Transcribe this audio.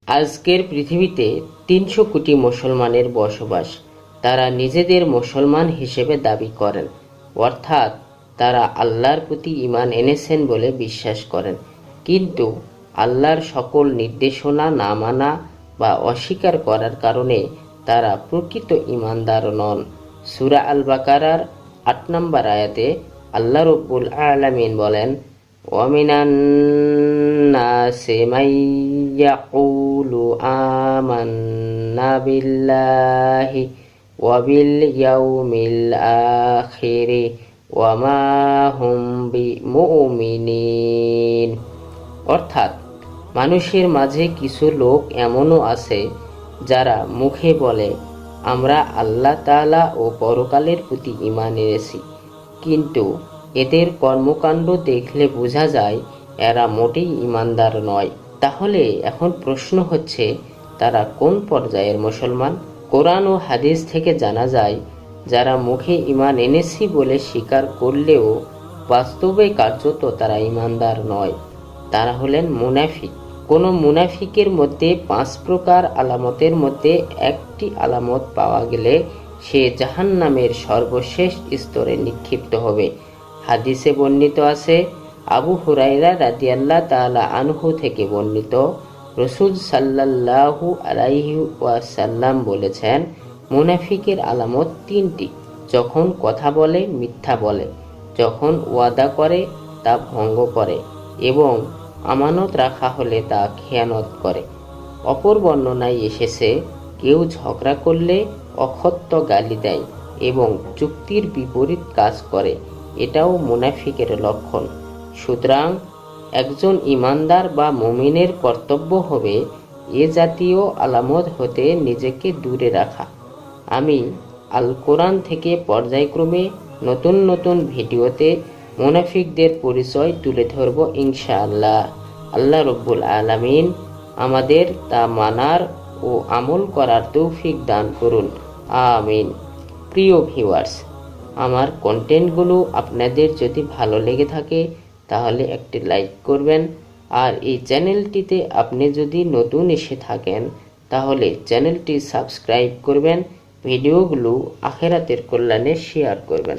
আজকের পৃথিবীতে ৩০০ কোটি মুসলমানের বসবাস। তারা নিজেদের মুসলমান হিসেবে দাবি করেন, অর্থাৎ তারা আল্লাহর প্রতি ঈমান এনেছেন বলে বিশ্বাস করেন, কিন্তু আল্লাহর সকল নির্দেশনা না মানা বা অস্বীকার করার কারণে তারা প্রকৃত ঈমানদার নন। সূরা আল বাকারার ৮ নম্বর আয়াতে আল্লাহ রাব্বুল আলামিন বলেন, ওয়ামিনান নাসি মান ইয়াকুলু আমান্না বিল্লাহি ওয়া বিল ইয়াউমিল আখিরি ওয়া মা হুম বিমুমিনিন। অর্থাৎ মানুষের মাঝে কিছু লোক এমনও আছে যারা মুখে বলে আমরা আল্লাহ তাআলা ও পরকালের প্রতি ঈমান এনেছি, কিন্তু এদের কর্মকাণ্ড দেখলে বোঝা যায় এরা মোটেই ঈমানদার নয়। তাহলে এখন প্রশ্ন হচ্ছে, তারা কোন পর্যায়ের মুসলমান? কোরআন ও হাদিস থেকে জানা যায়, যারা মুখে ঈমান এনেছি বলে স্বীকার করলেও বাস্তবে কার্যত তারা ঈমানদার নয়, তারা হলেন মুনাফিক। কোনো মুনাফিকের মধ্যে ৫ প্রকার আলামতের মধ্যে একটি আলামত পাওয়া গেলে সে জাহান্নামের সর্বশেষ স্তরে নিক্ষিপ্ত হবে। হাদিসে বর্ণিত আছে, আবু হুরায়রা রাদিয়াল্লাহু তাআলা আনহু থেকে বর্ণিত, রাসূল সাল্লাল্লাহু আলাইহি ওয়াসাল্লাম বলেছেন, মুনাফিকের আলামত ৩টি। যখন কথা বলে মিথ্যা বলে, যখন ওয়াদা করে তা ভঙ্গ করে এবং আমানত রাখা হলে তা খেয়ানত করে। অপর বর্ণনায় এসেছে, কেউ ঝগড়া করলে অকথ্য গালি দেয় এবং চুক্তির বিপরীত কাজ করে, এটাও মুনাফিকের লক্ষণ। সুতরাং একজন ঈমানদার বা মুমিনের কর্তব্য হবে এ জাতীয় আলামত হতে নিজেকে দূরে রাখা। আমি আল কোরআন থেকে পর্যায়ক্রমে নতুন নতুন ভিডিওতে মুনাফিকদের পরিচয় তুলে ধরব ইনশাআল্লাহ। আল্লাহ রাব্বুল আলামিন আমাদের তা মানার ও আমল করার তৌফিক দান করুন, আমিন। প্রিয় ভিউয়ার্স, আমার কন্টেন্টগুলো আপনাদের যদি ভালো লেগে থাকে তাহলে একটি লাইক করবেন, আর এই চ্যানেলটিতে আপনি যদি নতুন এসে থাকেন তাহলে চ্যানেলটি সাবস্ক্রাইব করবেন, ভিডিওগুলো আখিরাতের কল্যাণে শেয়ার করবেন।